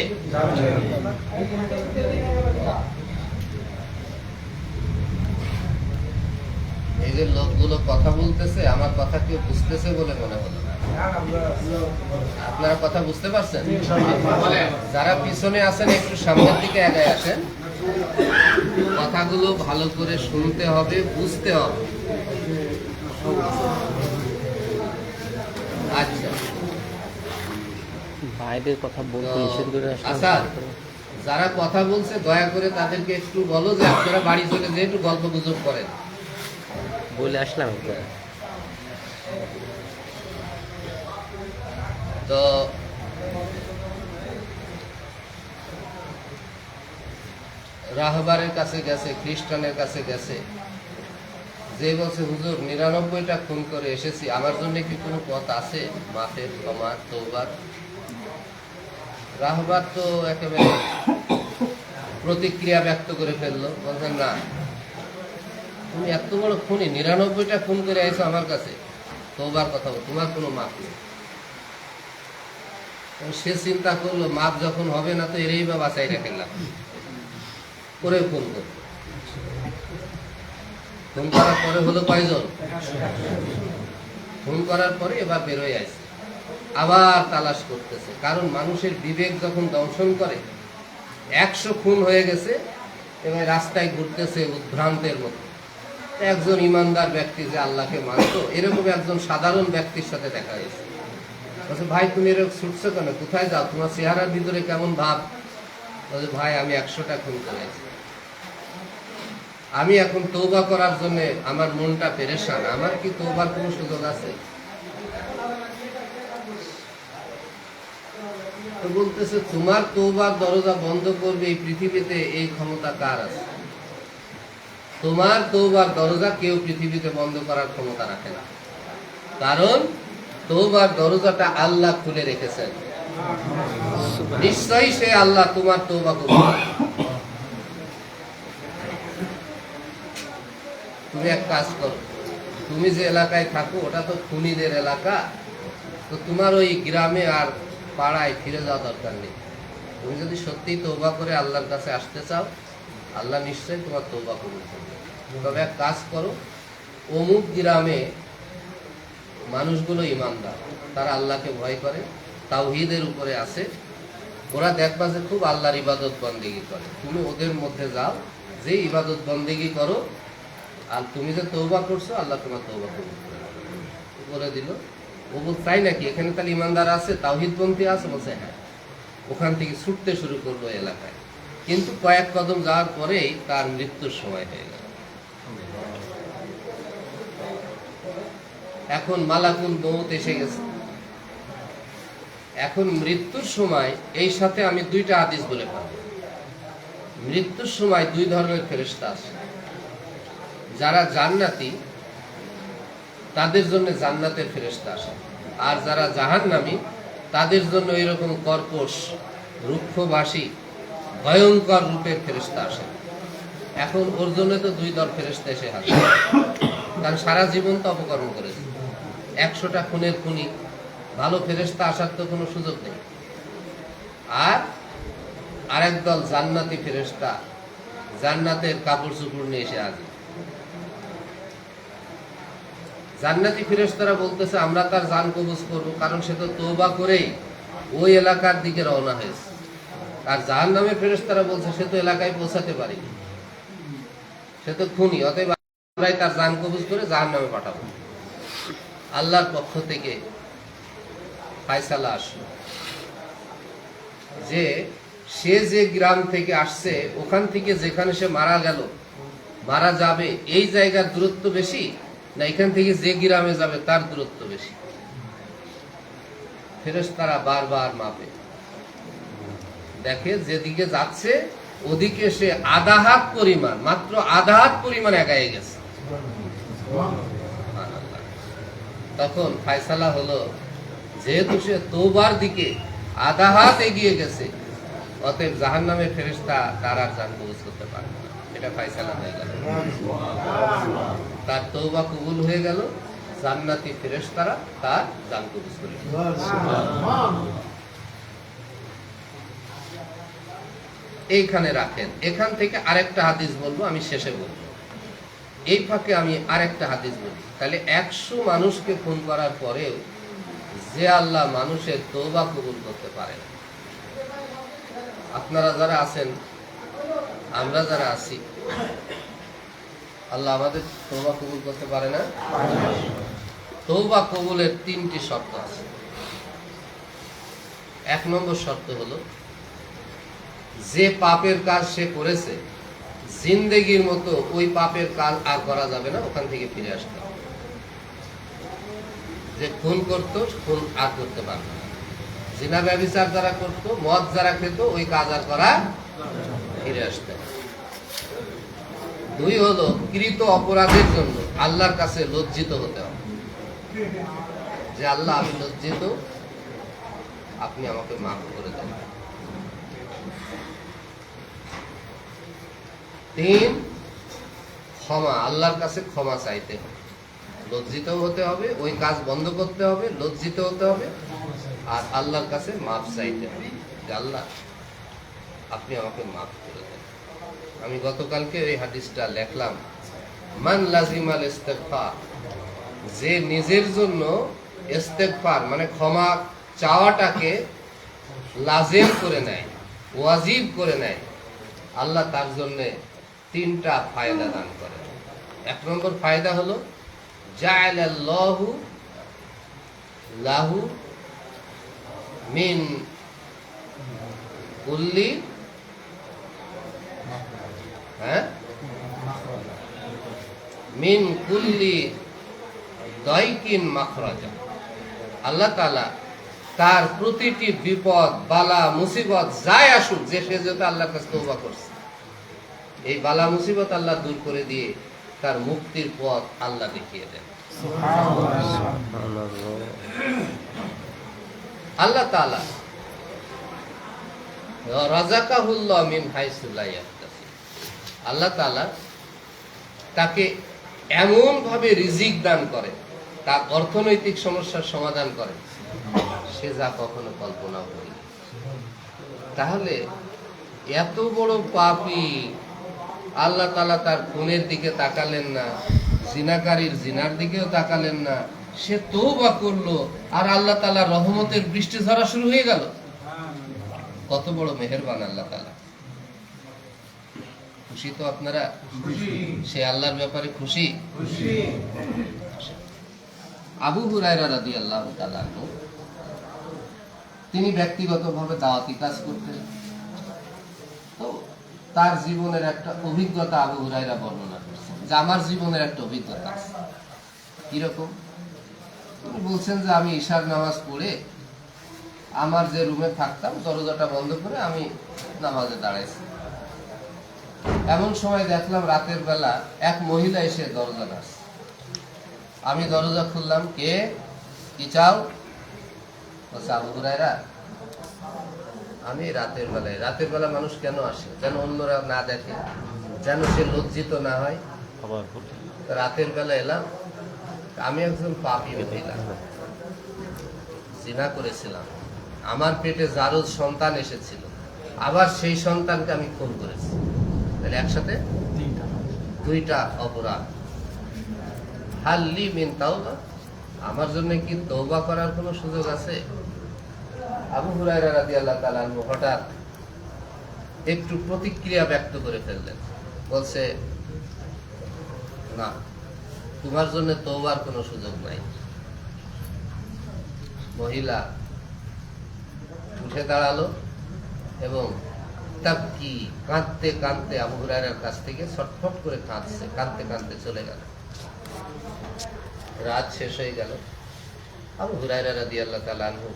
এই যে লোকগুলো কথা বলতেছে, আমার কথা কেউ বুঝতেছে বলে মনে হলো না। আপনারা কথা বুঝতে পারছেন? যারা পিছনে আছেন একটু সামনের দিকে এগিয়ে আসেন। কথাগুলো ভালো করে শুনতে হবে, বুঝতে হবে। আচ্ছা, ভাইদের কথা বলতে নিষেধ করে আচ্ছা, যারা কথা বলছে দয়া করে তাদেরকে একটু বলো যে আপনারা বাড়ি চলে যেয়ে একটু গল্প গুজব করেন। বলে আসলাম একবার। তো রাহবারের কাছে গেছে, খ্রিস্টানের কাছে গেছে, যে বলছে হুজুর 99টা খুন করে এসেছি, আমার জন্য কি কোনো পথ আছে মাফের, ক্ষমার, তওবার? রাহবার তো একেবারে প্রতিক্রিয়া ব্যক্ত করে ফেললো, বলছেন না, তুমি এত বড় খুনি, 99টা খুন করে আইছো আমার কাছে, তওবার কথা বল, তোমার কোনো মাফ নেই। সে চিন্তা করলো মাপ যখন হবে না তো এরই বা বাঁচাই রাখলাম, করে খুন করল। খুন করার পরে হলো কয়জন? খুন করার পরে এবার বেরোয় আসছে, আবার তালাশ করতেছে। কারণ মানুষের বিবেক যখন দংশন করে, 100 খুন হয়ে গেছে, এবার রাস্তায় ঘুরতেছে উদ্ভ্রান্তের মতো। একজন ইমানদার ব্যক্তি যে আল্লাহকে মানত, এরকম একজন সাধারণ ব্যক্তির সাথে দেখা হয়েছে। বলছে ভাই তুমি এরকম ছুটছো কেন, কোথায় যাও, তোমার চেহারার ভিতরে কেমন ভাব? বলছে ভাই আমি 100টা খুন করেছি, আমি এখন তওবা করার জন্য আমার মনটা পেরেশান, আমার কি তওবার কোনো সুযোগ আছে? তো বলতেছে তোমার তওবার দরজা বন্ধ করবে এই পৃথিবীতে এই ক্ষমতা কার আছে? তোমার তওবার দরজা কেউ পৃথিবীতে বন্ধ করার ক্ষমতা রাখে না, কারণ তওবার দরজাটা আল্লাহ খুলে রেখেছেন। নিশ্চয়ই সে আল্লাহ তোমার তওবা কবুল করবে। তুমি এক কাজ করো, তুমি যে এলাকায় থাকো ওটা তো খুনিদের এলাকা, তো তোমার ওই গ্রামে আর পাড়ায় ফিরে যাওয়া দরকার নেই। তুমি যদি সত্যিই তওবা করে আল্লাহর কাছে আসতে চাও, আল্লাহ নিশ্চয়ই তোমার তওবা কবুল করবে। তবে এক কাজ করো, অমুক গ্রামে মানুষগুলো ইমানদার, তারা আল্লাহকে ভয় করে, তাওহীদের উপরে আছে, ওরা দেখবা যে খুব আল্লাহর ইবাদত বন্দেগী করে, তুমি ওদের মধ্যে যাও, যে ইবাদত বন্দেগী করো, আর তুমি যে তওবা করছো আল্লাহ তোমার তওবা কবুল করে দিল। ও বল তাই নাকি, এখানে তাহলে ইমানদার আছে, তাওহীদপন্থী আছে? বলছে হ্যাঁ। ওখান থেকে ছুটতে শুরু করলো এলাকায়, কিন্তু কয়েক কদম যাওয়ার পরেই তার মৃত্যুর সময় হয়ে গেল। এখন মালাকুল মউত এসে গেছে। এখন মৃত্যুর সময় এই সাথে আমি 2টা হাদিস বলে পাবো। মৃত্যুর সময় 2 ধরনের ফেরেশতা আসে। যারা জান্নাতি তাদের জন্য জান্নাতের ফেরেশতা আসে, আর যারা জাহান্নামী তাদের জন্য এরকম কর্কশ, রুক্ষভাষী, ভয়ঙ্কর রূপের ফেরেশতা আসে। এখন ওর জন্য তো 2 দল ফেরেশতা এসে হাজির, কারণ সারা জীবন তো অপকর্ম করেছে। 100টা খুনের খুনি, ভালো ফেরেশতা আসার তো কোনো সুযোগ নেই। আর আরেক দল জান্নাতি ফেরেশতা, জান্নাতের কাপড় চোপড় নিয়ে এসে হাজির। জান্নাতি ফেরেশতারা বলতেছে আমরা তার জান কবজ করবো, কারণ সে তো তওবা করেই ওই এলাকার দিকে রওনা হয়েছে। আর জাহান্নামের ফেরেশতারা বলছে সে তো এলাকায় পৌঁছাতে পারেনি, সে তো খুনি, অতএব আমরাই তার জান কবজ করে জাহান্নামে পাঠাবো। আল্লাহর পক্ষ থেকে ফায়সালা আসলো যে সে যে গ্রাম থেকে আসছে ওখান থেকে যেখানে সে মারা গেল, মারা যাবে, এই জায়গার দূরত্ব বেশি না এখান থেকে যে গ্রামে যাবে তার দূরত্ব বেশি? ফেরেশতারা বারবার মাপে, দেখে যেদিকে যাচ্ছে ওদিকে সে আধা হাত পরিমাণ, মাত্র আধা হাত পরিমাণ এগিয়ে গেছে। তখন ফায়সালা হলো, যেহেতু সে তওবার দিকে আধা হাত এগিয়ে গেছে, অতএব জাহান্নামের ফেরেশতা তার আর জান কবুল করতে পারবে না। এটা ফায়সালা হয়ে গেল, তার তওবা কবুল হয়ে গেল, জান্নাতি ফেরেশতারা তার জান কবুল করে নিল। এইখানে রাখেন, এখান থেকে আরেকটা হাদিস বলবো, আমি শেষে বলবো। এই ফাঁকে আমি আরেকটা হাদিস বলি। তাহলে 100 মানুষকে খুন করার পরেও যে আল্লাহ মানুষের তওবা কবুল করতে পারেন, আপনারা যারা আছেন, আমরা যারা আছি, আল্লাহ আমাদের তওবা কবুল করতে পারে না? তওবা কবুলের 3টি শর্ত আছে। 1 নম্বর শর্ত হলো, যে পাপের কাজ সে করেছে জিন্দেগির মতো ওই পাপের কাজ আর করা যাবে না, ওখান থেকে ফিরে আসতে হবে। যে খুন করতো, খুন আর করতে পারবে না। জিনা ব্যভিচার যারা করতো, মদ যারা খেত, ওই কাজ আর করা, ফিরে আসতে হবে। 2 হলো, কৃত অপরাধের জন্য আল্লাহর কাছে লজ্জিত হতে হবে, যে আল্লাহ আমি লজ্জিত, আপনি আমাকে মাফ করে দেন। 3, ক্ষমা, আল্লাহর কাছে ক্ষমা চাইতে হবে, লজ্জিত হতে হবে, ওই কাজ বন্ধ করতে হবে, লজ্জিত হতে হবে, আর আল্লাহর কাছে মাফ চাইতে হবে, যে আল্লাহ আপনি আমাকে মাফ করে দেন। আমি গতকালকে এই হাদিসটা লেখলাম, মান লাজিমাল ইস্তেগফার, যে নিজের জন্য ইস্তেগফার মানে ক্ষমা চাওয়াটাকে লাজিম করে নেয়, ওয়াজিব করে নেয়, আল্লাহ তার জন্য 3টা ফায়দা দান করে। 1 নম্বর ফায়দা হলো, জাআলাল্লাহু লাহু মিন কুল্লি মিন কুল্লি দাইকিন মাখরাজা, আল্লাহ তাআলা তার প্রতিটি বিপদ, বালা, মুসিবত যাই আসুক, যে সে যেহেতু আল্লাহর কাছে তওবা করছে, এই বালা মুসিবত আল্লাহ দূর করে দিয়ে তার মুক্তির পথ আল্লাহ দেখিয়ে দেন। আল্লাহ তাআলা রাযাকাহুল্লাহ মিন হাইসু লা ইয়াহতাসিব, আল্লাহ তাআলা তাকে এমন ভাবে রিজিক দান করে, তার অর্থনৈতিক সমস্যার সমাধান করে, সে যা কখনো কল্পনা করি। তাহলে এত বড় পাপী আল্লাহ তাআলা তার খুনের দিকে তাকালেন না, জিনাকারীর জিনার দিকেও তাকালেন না, সে তওবা করলো, আর আল্লাহ তাআলা রহমতের বৃষ্টি ঝরা শুরু হয়ে গেল। কত বড় মেহেরবান আল্লাহ তাআলা। খুশি তো আপনারা? সে আল্লাহর ব্যাপারে খুশি। আবু হুরায়রা রাদিয়াল্লাহু তাআলা আনহু, তিনি ব্যক্তিগতভাবে দাওয়াতি কাজ করতেন। তো তার জীবনের একটা অভিজ্ঞতা আবু হুরায়রা বর্ণনা করছেন, যে আমার জীবনের একটা অভিজ্ঞতা আছে। কিরকম? তিনি বলছেন যে আমি ইশার নামাজ পড়ে আমার যে রুমে থাকতাম দরজাটা বন্ধ করে আমি নামাজে দাঁড়াইছি। এমন সময় দেখলাম রাতের বেলা এক মহিলা এসে দরজা নাড়ছে। আমি দরজা খুললাম, কে, কি চাও? বলছে, আবু হুরায়রা, আমি রাতের বেলা মানুষ কেন আসে? যেন অন্যরা না দেখে, যেন সে লজ্জিত না হয়। রাতের বেলা এলাম, আমি একজন পাপী মহিলা, জিনা করেছিলাম, আমার পেটে জারজ সন্তান এসেছিল, আবার সেই সন্তানকে আমি খুন করেছি। তাহলে একসাথে 2টা অপরাধ। হাল্লি মিন তাওবা, আমার জন্য কি তওবা করার কোনো সুযোগ আছে? আবু হুরায়রা রাদিয়াল্লাহু তাআলা আনহু হঠাৎ একটু প্রতিক্রিয়া ব্যক্ত করে ফেললেন। বলছে, না, তোমার জন্য তওবার কোনো সুযোগ নাই। মহিলা উঠে দাঁড়ালো এবং তাবকি, কাঁদতে কাঁদতে আবু হুরায়রার কাছ থেকে ছটফট করে কাঁদছে, কাঁদতে কাঁদতে চলে গেল। রাত শেষ হয়ে গেল। আবু হুরায়রা রাদিয়াল্লাহু তাআলা আনহু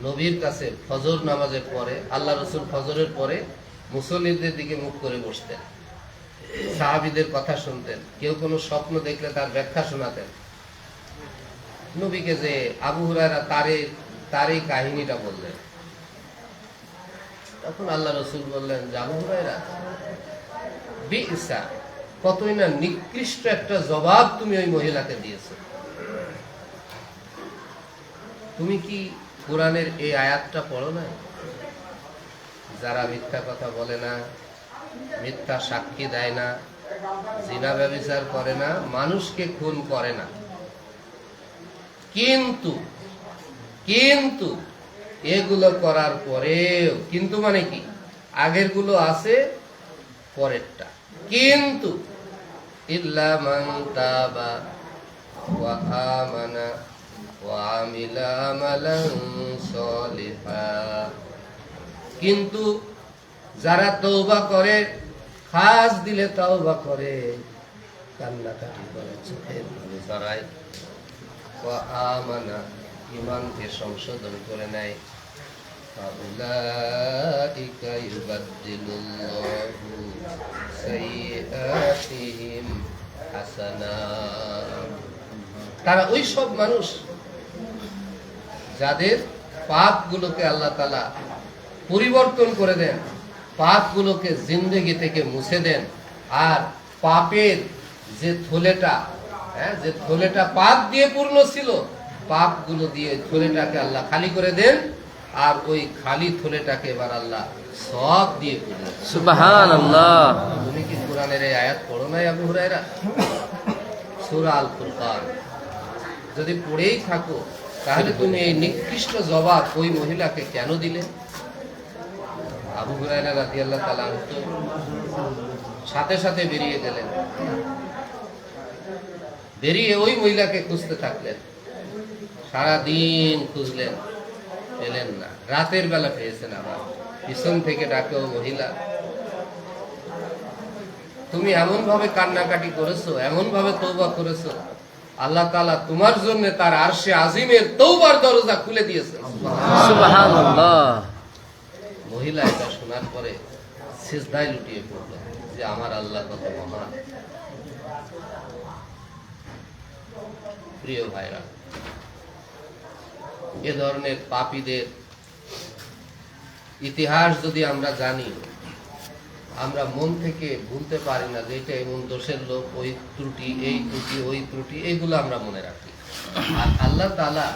নবীর কাছে ফজর নামাজের পরে, আল্লাহ রসুল ফজরের পরে মুসল্লিদের দিকে মুখ করে বসতেন, সাহাবীদের কথা শুনতেন, কেউ কোনো স্বপ্ন দেখলে তার ব্যাখ্যা শোনাতেন। নবীকে যে আবু হুরায়রা তার এই কাহিনীটা বললেন, তখন আল্লাহ রসুল বললেন যে আবু হুরায়রা, বিইসা, কতই না নিকৃষ্ট একটা জবাব তুমি ওই মহিলাকে দিয়েছো। তুমি কি কোরআনের এই আয়াতটা পড়ো নাই? যারা মিথ্যা কথা বলে না, মিথ্যা সাক্ষী দেয় না, জিনা ব্যভিচার করে না, মানুষকে খুন করে না, কিন্তু কিন্তু এগুলো করার পরেও, কিন্তু মানে কি, আগের গুলো আছে, পরেরটা কিন্তু, ইল্লা মান তাবা ওয়া আমানা ওয়া আমিলা আমালান সলিহা, কিন্তু যারা তওবা করে, খাস দিলে তওবা করে, কান্নাকাটি করে, চোখের পানি ঝরায়, ওয়া আমানা, ঈমানকে সংশোধন করে নেয়, ফাউলাইকা ইউবাদদিলুল্লাহু সাইয়্যাতিহিম হাসানাত, তারা ওই সব মানুষ যাদের পাপগুলোকে আল্লাহ তাআলা পরিবর্তন করে দেন, পাপগুলোকে জিন্দেগি থেকে মুছে দেন, আর পাপের যে থলেটা পাপ দিয়ে পূর্ণ ছিল, পাপগুলো দিয়ে থলেটাকে আল্লাহ খালি করে দেন, আর ওই খালি থলেটাকে এবার আল্লাহ সওয়াব দিয়ে পূর্ণ করেন। সুবহানাল্লাহ। তুমি কি কোরআনের এই আয়াত পড়ো নাই আবু হুরায়রা? সূরা আল ফুরকান যদি পড়েই থাকো, তাহলে তুমি এই নিকৃষ্ট জবাব ওই মহিলাকে কেন দিলে? আবু হুরায়রা রাদিয়াল্লাহু তাআলা আনহু সাথে সাথে বেরিয়ে গেলেন, বেরিয়ে ওই মহিলাকে খুঁজতে থাকলেন, সারাদিন খুঁজলেন, পেলেন না, রাতের বেলা পেয়েছেন, আবার পিছন থেকে ডাকে, ও মহিলা, তুমি এমন ভাবে কান্নাকাটি করেছো, এমন ভাবে তওবা করেছো, আল্লাহ তাআলা তোমার জন্য তার আরশে আজিমের তওবার দরজা খুলে দিয়েছেন। সুবহানাল্লাহ। মহিলা এটা শোনার পরে সিজদায় লুটিয়ে পড়ল যে আমার আল্লাহ কত মহান। প্রিয় ভাইরা, এ ধরনের পাপীদের ইতিহাস যদি আমরা জানি, আমরা মন থেকে ভুলতে পারি না যে এটা এমন দোষের লোক, ওই ত্রুটি, এই ত্রুটি, ওই ত্রুটি, এইগুলো আমরা মনে রাখি। আর আল্লাহ তাআলা,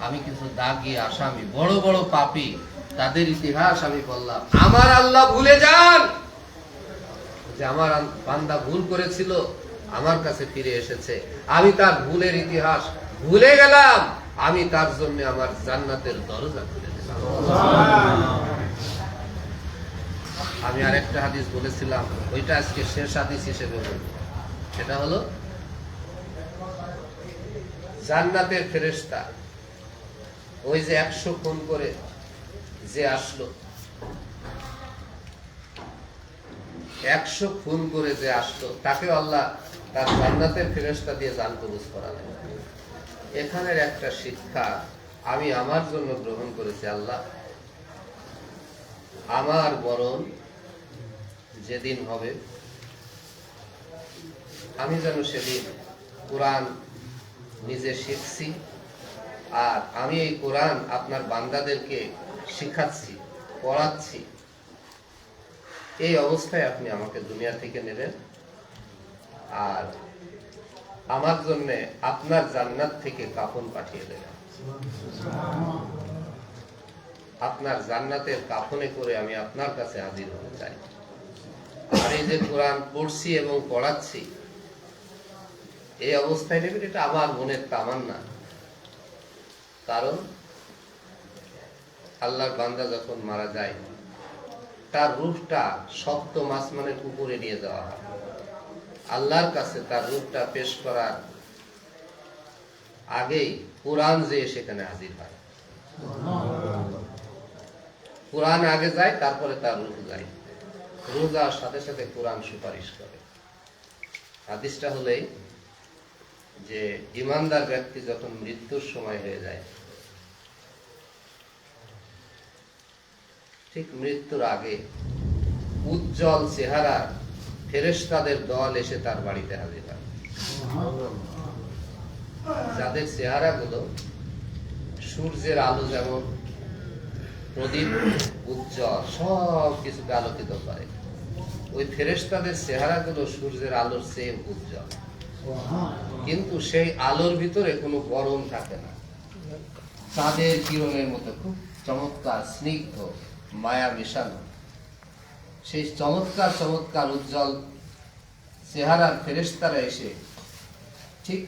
আমি কিছু দাগী আসামি, বড় বড় পাপী, তাদের ইতিহাস আমি বললাম, আমার আল্লাহ ভুলে যান যে আমার বান্দা ভুল করেছিল, আমার কাছে ফিরে এসেছে, আমি তার ভুলের ইতিহাস ভুলে গেলাম, আমি তার জন্য আমার জান্নাতের দরজা খুলে দিলাম। আমি আরেকটা হাদিস বলেছিলাম, ওইটা আজকে শেষ হাদিস হিসেবে বলবো। সেটা হলো, জান্নাতের ফেরেশতা, ওই যে 100 খুন করে যে আসলো, 100 খুন করে যে আসলো, তাকে আল্লাহ তার জান্নাতের ফেরেশতা দিয়ে জান কবুজ করালেন। এখানের একটা শিক্ষা আমি আমার জন্য গ্রহণ করেছি, আল্লাহ, আমার মরণ যেদিন হবে, আমি যেন সেদিন কোরআন নিজে শিখছি, আর আমি এই কোরআন আপনার বান্দাদেরকে শিখাচ্ছি, পড়াচ্ছি, এই অবস্থায় আপনি আমাকে দুনিয়া থেকে নেবেন, আর আমার জন্য আপনার জান্নাত থেকে কাফন পাঠিয়ে দেবেন। আপনার জান্নাতের কাফনে করে আমি আপনার কাছে হাজির হতে চাই। আর এই যে কোরআন পড়ছি এবং পড়াচ্ছি, এই অবস্থায় নেবেন, এটা আমার মনের তামান্না। কারণ আল্লাহর বান্দা যখন মারা যায়, তার রূহটা সপ্তম আসমানের উপরে নিয়ে যাওয়া হয়, আল্লাহর কাছে তার রূহটা পেশ করার আগেই কোরআন যে সেখানে হাজির হয়। কোরআন আগে যায়, তারপরে তার রূহ যায়, রূহ যাওয়ার সাথে সাথে কোরআন সুপারিশ করে। হাদিসটা হলেই যে ইমানদার ব্যক্তি যখন মৃত্যুর সময় হয়ে যায়, ঠিক মৃত্যুর আগে উজ্জ্বল চেহারা ফেরেশতাদের দল এসে তার বাড়িতে হাজির হয়, যাদের চেহারাগুলো সূর্যের আলো যেমন প্রদীপ উজ্জ্বল সব কিছুকে আলোকিত করে, ওই ফেরেশতাদের চেহারাগুলো সূর্যের আলোর চেয়ে উজ্জ্বল, কিন্তু সেই আলোর ভিতরে কোনো গরম থাকে না, চাঁদের কিরণের মতো খুব চমৎকার স্নিগ্ধ মায়া মিশানো সেই চমৎকার চমৎকার উজ্জ্বল চেহারার ফেরেশতারা এসে ঠিক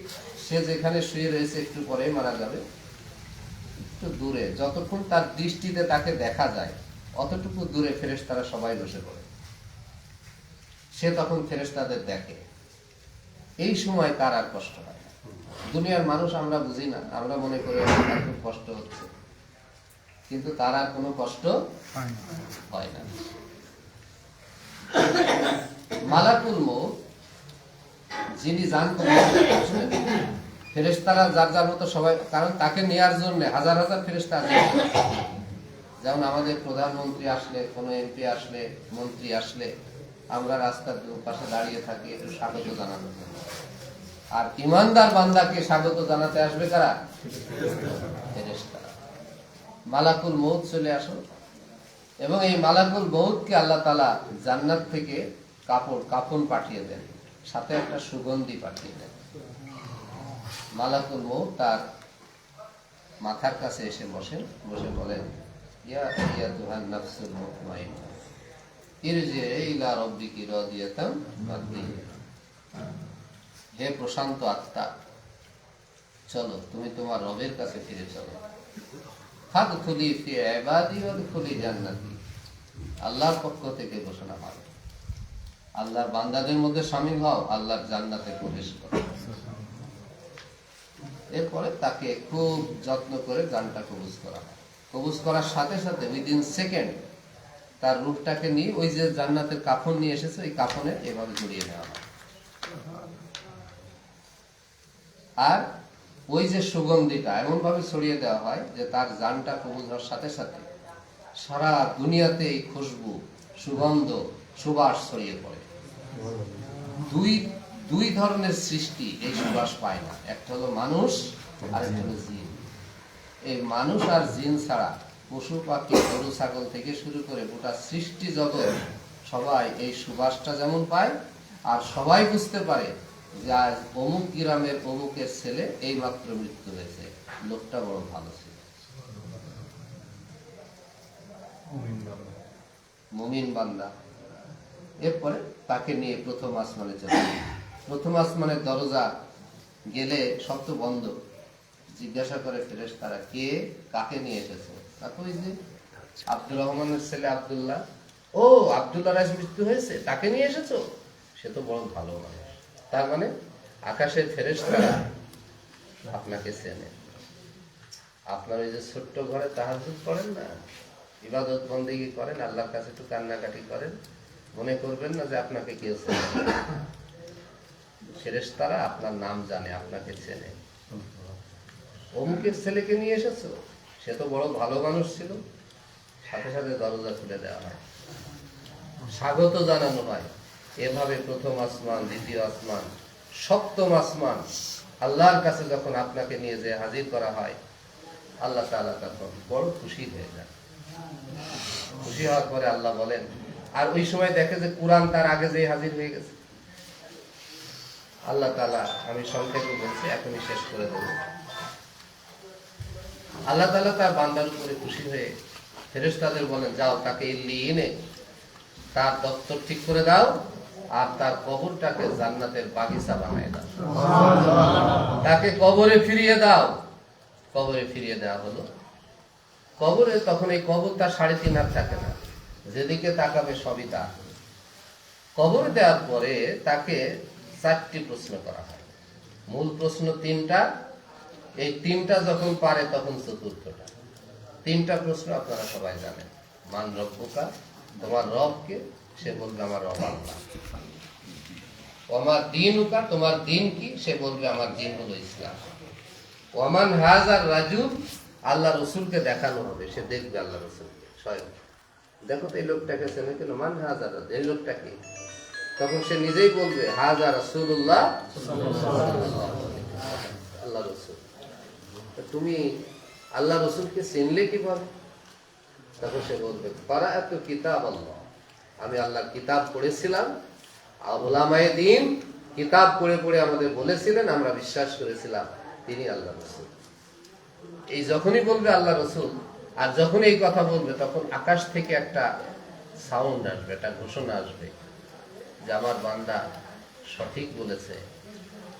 সে যেখানে শুয়ে রয়েছে একটু পরে মারা যাবে, একটু দূরে যতক্ষণ তার দৃষ্টিতে তাকে দেখা যায় অতটুকু দূরে ফেরেশতারা সবাই বসে পড়ে। সে তখন ফেরেশতাদের দেখে। এই সময় তার আর কষ্ট হয় না। দুনিয়ার মানুষ আমরা বুঝি না, আমরা মনে করি তার খুব কষ্ট হচ্ছে, কিন্তু তার আর কোনো কষ্ট হয় না। মালাকুল মউত যিনি জান ফেরেশতারা যার যার মতো সবাই, কারণ তাকে নেয়ার জন্য হাজার হাজার ফেরেশতা আছে। যেমন আমাদের প্রধানমন্ত্রী আসলে, কোনো এমপি আসলে, মন্ত্রী আসলে আমরা রাস্তার পাশে দাঁড়িয়ে থাকি একটু স্বাগত জানানোর জন্য। আর ইমানদার বান্দাকে স্বাগত জানাতে আসবে কারা? ফেরেশতারা। মালাকুল মউত চলে আসো, এবং এই মালাকুল মউতকে আল্লাহ তাআলা জান্নাত থেকে কাফন পাঠিয়ে দেন, সাথে একটা সুগন্ধি পাঠিয়ে দেন। মালাকুল মউত তার মাথার কাছে এসে বসেন, বসে বলেন, ইয়া আইয়াতুহান নাফসুল মুতমাইন্নাহ ইরজিই ইলা রাব্বিকি রাদিয়াতাম মারদিয়া। হে প্রশান্ত আত্মা, চলো তুমি তোমার রবের কাছে ফিরে চলো। ফাদখুলি ফি ইবাদি ওয়াদখুলি জান্নাতি। আল্লাহর পক্ষ থেকে ঘোষণা হয়, আল্লাহর বান্দাদের মধ্যে শামিল হও, আল্লাহর জান্নাতে প্রবেশ করো। এরপরে তাকে খুব যত্ন করে গানটা কবুজ করা হয়। কবুজ করার সাথে সাথে উইদিন সেকেন্ড তার রূপটাকে নিয়ে ওই যে জান্নাতের কাফন নিয়ে এসেছে, ওই কাফনে এভাবে জড়িয়ে নেওয়া হয়। আর ওই যে সুগন্ধিটা এমন ভাবে ছড়িয়ে দেওয়া হয় যে তার জানটা কবুজ হওয়ার সাথে সাথে সারা দুনিয়াতে এই খুশবু, সুগন্ধ, সুবাস ছড়িয়ে পড়ে। দুই ধরনের সৃষ্টি এই সুবাস পায় না, একটা হলো মানুষ আর একটা হলো জিন। এই মানুষ আর জিন ছাড়া পশু পাখি, গরু ছাগল থেকে শুরু করে গোটা সৃষ্টি জগৎ সবাই এই সুবাসটা যেমন পায়, আর সবাই বুঝতে পারে যে আজ অমুক গ্রামের অমুকের ছেলে এই মাত্র মৃত্যু হয়েছে, লোকটা বড় ভালো ছিল, মুমিন বান্দা। এরপরে তাকে নিয়ে প্রথম আসমানে চলে। প্রথম আসমানের দরজা গেলে সব তো বন্ধ। জিজ্ঞাসা করে ফেরেশতারা, কে কাকে নিয়ে এসেছে? তাকে ওই যে আব্দুর রহমানের ছেলে আব্দুল্লাহ। ও আব্দুল্লাহ আজ মৃত্যু হয়েছে, তাকে নিয়ে এসেছো? সে তো বড় ভালো মানুষ। তার মানে আকাশের ফেরেশতারা আপনাকে চেনে। আপনার ওই যে ছোট্ট ঘরে তাহাজ্জুদ করেন না, ইবাদত বন্দেগী করেন, আল্লাহর কাছে একটু কান্নাকাটি করেন, মনে করবেন না যে আপনাকে কেউ চেনে। ফেরেশতারা আপনার নাম জানে, আপনাকে চেনে। অমুকের ছেলেকে নিয়ে এসেছো, সে তো বড় ভালো মানুষ ছিল। সাথে সাথে দরজা খুলে দেওয়া হয়, স্বাগত জানানো হয়। এভাবে প্রথম আসমান, দ্বিতীয় আসমান, সপ্তম আসমান, আল্লাহর কাছে যখন আপনাকে নিয়ে যে হাজির করা হয়, আল্লাহ তাআলা তখন বড় খুশি হয়ে যান। খুশি হওয়ার পরে আল্লাহ বলেন, আর ওই সময় দেখে যে কুরআন তার আগে যে হাজির হয়ে গেছে। আল্লাহ তাআলা, আমি সংক্ষেপে বলছি, এখনই শেষ করে দেব। আল্লাহ তাআলা তার বান্দার উপরে খুশি হয়ে ফেরেশতাদের বলেন, যাও তাকে ইল্লিয়িনে তার দপ্তর ঠিক করে দাও, আর তার কবরটাকে জান্নাতের বাগিচা বানায় দাও। তাকে কবরে ফিরিয়ে দাও। কবরে ফিরিয়ে দেওয়া হলো। কবরে তখন এই কবর তার 3.5 হাত থাকে না, যেদিকে তাকাবে সবই তার। কবরে দেওয়ার পরে তাকে 4টি প্রশ্ন করা হয়। মূল প্রশ্ন 3টা, এই 3টা যখন পারে তখন 4টা। 3টা প্রশ্ন আপনারা সবাই জানেন। মান রব্বুকা, তোমার রবকে? সে বলবে আমার রব আল্লাহ। ওয়ামা দীনুকা, তোমার দিন কি? সে বলবে আমার দিন হলো ইসলাম। ওয়ামান হাজার রাজুল, আল্লাহ রসুলকে দেখানো হবে, সে দেখবে আল্লাহ রসুলকে স্বয়ং। দেখো তো এই লোকটাকে চেনে কেন, মান হাজা, এই লোকটাকে। তখন সে নিজেই বলবে হাজা রাসূলুল্লাহ, আল্লাহ রসুল। তুমি আল্লাহ রসুলকে চিনলে কিভাবে? তখন সে বলবে ক্বারাআতু কিতাব আল্লাহ, আমি আল্লাহর কিতাব পড়েছিলাম। উলামায়ে দ্বীন কিতাব পড়ে পড়ে আমাদের বলেছিলেন, আমরা বিশ্বাস করেছিলাম তিনি আল্লাহ রসুল। এই যখনই বলবে আল্লাহ রসুল, আর যখন এই কথা বলবে, তখন আকাশ থেকে একটা সাউন্ড আসবে, একটা ঘোষণা আসবে যে আমার বান্দা সঠিক বলেছে।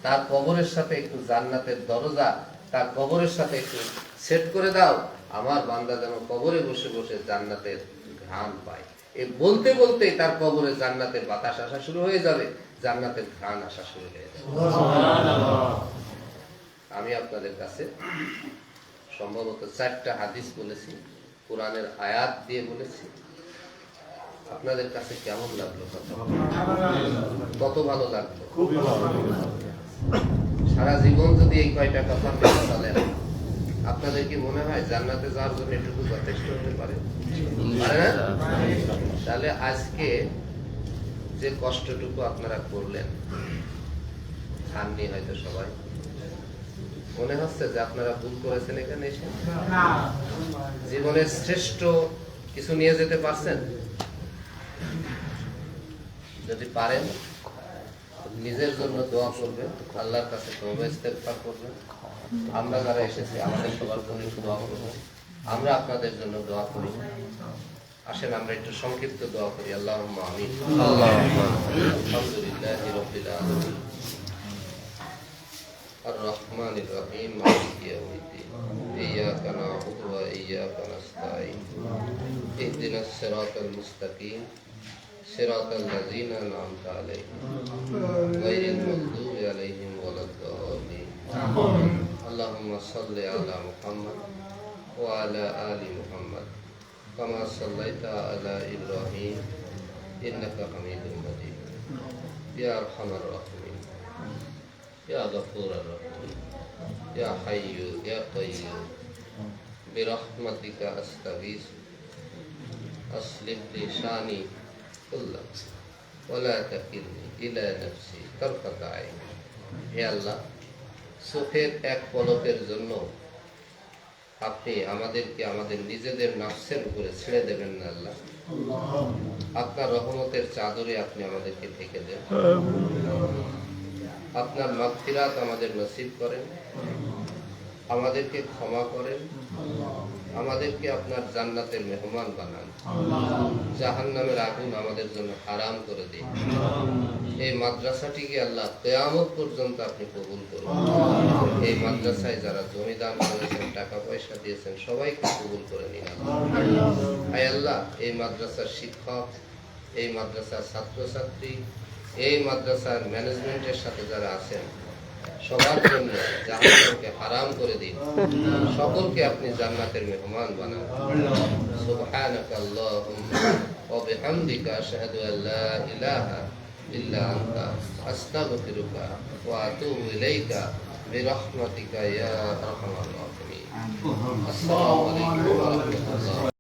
তার কবরের সাথে একটু জান্নাতের দরজা, তার কবরের সাথে একটু সেট করে দাও, আমার বান্দা যেন কবরে বসে বসে জান্নাতের ঘ্রাণ পায়। এই বলতে বলতেই তার কবরে জান্নাতের বাতাস আসা শুরু হয়ে যাবে, জান্নাতের ঘ্রাণ আসা শুরু হয়ে যাবে। আমি আপনাদের কাছে সম্ভবত 4টা হাদিস বলেছি, কোরআনের আয়াত দিয়ে বলেছি। আপনাদের কাছে কেমন লাগলো কথা? কত ভালো লাগলো? সারা জীবন যদি এই কয়টা কথা মেনে চলেন, আপনাদের কি মনে হয় জান্নাতে যাওয়ার জন্য এটুকু যথেষ্ট হতে পারে? পারে না? তাহলে আজকে যে কষ্টটুকু আপনারা করলেন, খাননি হয়তো সবাই, মনে হচ্ছে যে আপনারা ভুল করেছেন এখানে এসে? জীবনের শ্রেষ্ঠ কিছু নিয়ে যেতে পারছেন? যদি পারেন, নিজের জন্য দোয়া করবেন, আল্লাহর কাছে তওবা ইস্তেগফার করবেন। আমরা যারা এসেছি আমাদের সবার জন্য একটু দোয়া করবেন, আমরা আপনাদের জন্য দোয়া করি। আসেন আমরা একটু সংক্ষিপ্ত দোয়া করি। আল্লাহুম্মা আমিন। আলহামদুলিল্লাহি রাব্বিল আলামিন, الرحمن الرحيم مالك يوم الدين إياك نعبد وإياك نستعين اهدنا الصراط المستقيم صراط الذين أنعمت عليهم غير المغضوب عليهم ولا الضالين اللهم صل على محمد وعلى آل محمد كما صليت على إبراهيم إنك حميد مجيد يا أرحم الراحمين يا غفور الرحيم يا حي يا قيوم برحمتك أستغيث أصلح لي شاني كله ولا تكلني إلى نفسي طرفة عين। হে আল্লাহ, চোখের এক পলকের জন্য আপনি আমাদেরকে আমাদের নিজেদের নফসের উপরে ছেড়ে দেবেন না আল্লাহ। আপনার রহমতের চাদরে আপনি আমাদেরকে ঢেকে দেন। আপনার মাগফিরাত আমাদের নসিব করেন, আমাদেরকে ক্ষমা করেন, আমাদেরকে আপনার জান্নাতের মেহমান বানান, জাহান্নামের আগুন আমাদের জন্য হারাম করে দিন। এই মাদ্রাসাটিকে আল্লাহ কিয়ামত পর্যন্ত আপনি কবুল করুন। এই মাদ্রাসায় যারা জমি দান করেছেন, টাকা পয়সা দিয়েছেন, সবাইকে কবুল করে নিন আল্লাহ। আয় আল্লাহ, এই মাদ্রাসার শিক্ষক, এই মাদ্রাসার ছাত্রছাত্রী, এই মাদ্রাসার ম্যানেজমেন্টের সাথে যারা আছেন, সবার জন্য জাহান্নামকে হারাম করে দিন। সকলকে আপনি জান্নাতের মেহমান বানান। সুবহানাকা আল্লাহুম্মা ওয়া বিহামদিকা আশহাদু আল্লা ইলাহা ইল্লা আনতা আস্তাগফিরুকা ওয়া আতুবু ইলাইকা বিরহমাতিকা ইয়া আরহামার রাহিমিন। আসসালামু আলাইকুম ওয়া রাহমাতুল্লাহ।